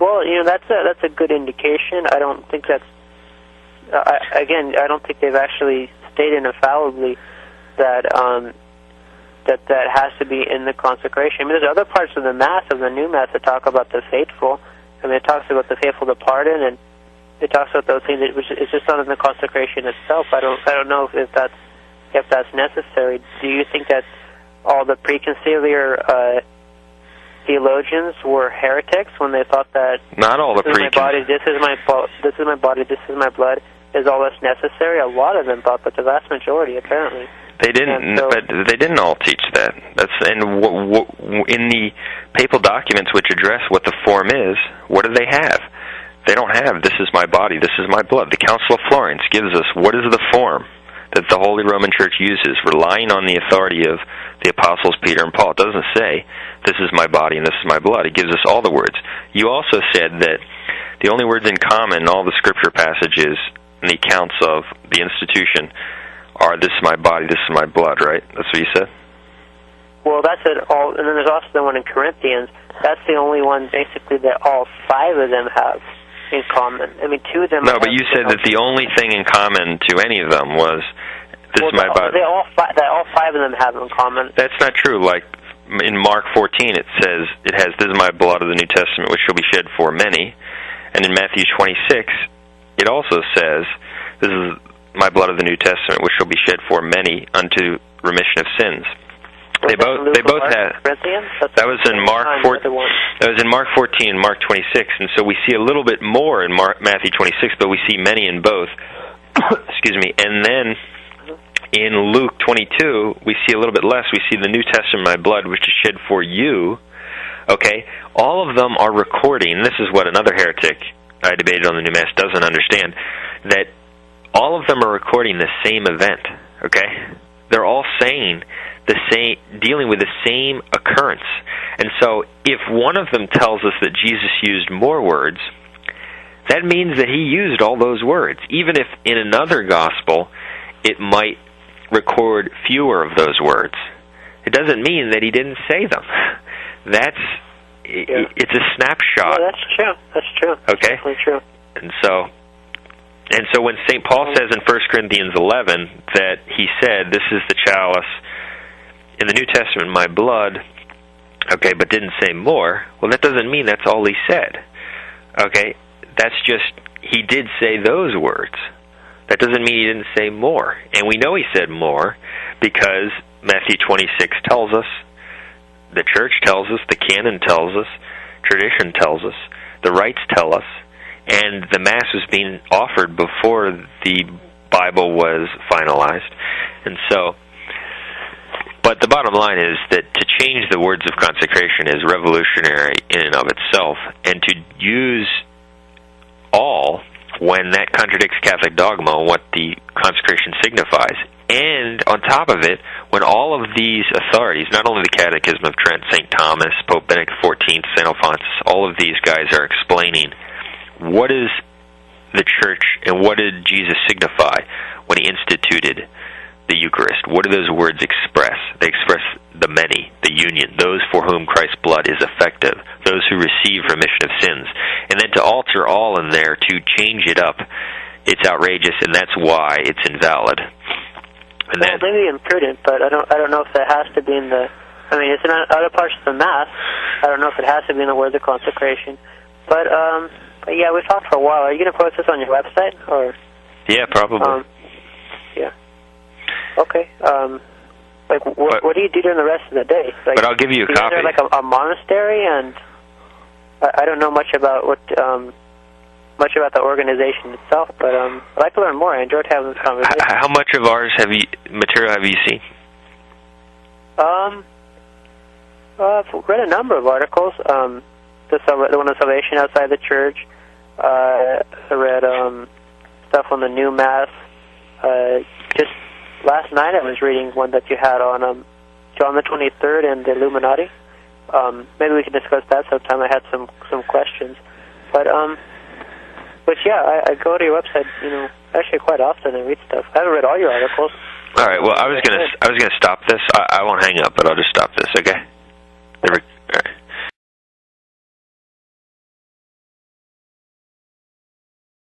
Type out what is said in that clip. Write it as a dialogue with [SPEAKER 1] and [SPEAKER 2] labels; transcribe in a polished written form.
[SPEAKER 1] Well, that's a good indication. I don't think that's. I don't think they've actually stated infallibly that that has to be in the consecration. I mean, there's other parts of the Mass, of the new Mass, that talk about the faithful. I mean, it talks about the faithful departed, and it talks about those things, which is just not in the consecration itself. I don't know if that's necessary. Do you think that all the preconciliar theologians were heretics when they thought that
[SPEAKER 2] not all the
[SPEAKER 1] this is my body, this is my body, this is my blood, is all that's necessary? A lot of them thought, but the vast majority apparently.
[SPEAKER 2] They didn't, but they didn't all teach that. In the papal documents which address what the form is, what do they have? They don't have, this is my body, this is my blood. The Council of Florence gives us what is the form that the Holy Roman Church uses, relying on the authority of the Apostles Peter and Paul. It doesn't say, this is my body and this is my blood. It gives us all the words. You also said that the only words in common in all the Scripture passages and the accounts of the institution are, this is my body, this is my blood, right? That's what you said?
[SPEAKER 1] Well, that's it all, and then there's also the one in Corinthians. That's the only one, basically, that all five of them have in common. I mean, two of them...
[SPEAKER 2] No, but you said that the only thing in common to any of them was, this is my body.
[SPEAKER 1] All five of them have in common.
[SPEAKER 2] That's not true. Like, in Mark 14, it says, it has, this is my blood of the New Testament, which shall be shed for many. And in Matthew 26, it also says, this is my blood of the New Testament, which shall be shed for many unto remission of sins. They both had. That was in Mark 14. That was in Mark 14 and Mark 26, and so we see a little bit more in Matthew 26, but we see many in both. Excuse me. And then in Luke 22, we see a little bit less. We see the New Testament, my blood, which is shed for you. Okay, all of them are recording. This is what another heretic I debated on the New Mass doesn't understand, that all of them are recording the same event. Okay, they're all saying the same, dealing with the same occurrence. And so if one of them tells us that Jesus used more words, that means that he used all those words, even if in another gospel it might record fewer of those words. It doesn't mean that he didn't say them. It's a snapshot.
[SPEAKER 1] Yeah, that's true.
[SPEAKER 2] Okay?
[SPEAKER 1] Definitely true.
[SPEAKER 2] And so when St. Paul says in 1 Corinthians 11 that he said, this is the chalice, in the New Testament, my blood, okay, but didn't say more, well, that doesn't mean that's all he said. Okay? That's just, he did say those words. That doesn't mean he didn't say more. And we know he said more because Matthew 26 tells us, the Church tells us, the canon tells us, tradition tells us, the rites tell us, and the Mass was being offered before the Bible was finalized. And so, but the bottom line is that to change the words of consecration is revolutionary in and of itself, and to use all when that contradicts Catholic dogma, what the consecration signifies. And on top of it, when all of these authorities, not only the Catechism of Trent, St. Thomas, Pope Benedict XIV, St. Alphonsus, all of these guys are explaining what is the Church and what did Jesus signify when he instituted the Eucharist. What do those words express? They express the many, the union, those for whom Christ's blood is effective, those who receive remission of sins. And then to alter all in there, to change it up, it's outrageous, and that's why it's invalid. And
[SPEAKER 1] well, maybe imprudent, but I don't know if that has to be in the... I mean, it's in other parts of the Mass. I don't know if it has to be in the words of consecration. But yeah, we've talked for a while. Are you going to post this on your website? Or?
[SPEAKER 2] Yeah, probably.
[SPEAKER 1] Yeah. Okay. What do you do during the rest of the day? Like,
[SPEAKER 2] but I'll give you a copy.
[SPEAKER 1] Is there like a monastery? And I don't know much about much about the organization itself, but I'd like to learn more. I enjoyed having this conversation.
[SPEAKER 2] How much of ours material have you seen?
[SPEAKER 1] I've read a number of articles. The one on Salvation outside the Church. I read stuff on the New Mass. Just last night I was reading one that you had on John the 23rd and the Illuminati. Maybe we can discuss that sometime. I had some questions. But yeah, I go to your website, actually quite often and read stuff. I haven't read all your articles.
[SPEAKER 2] All right. Well, I was gonna stop this. I won't hang up, but I'll just stop this. Okay.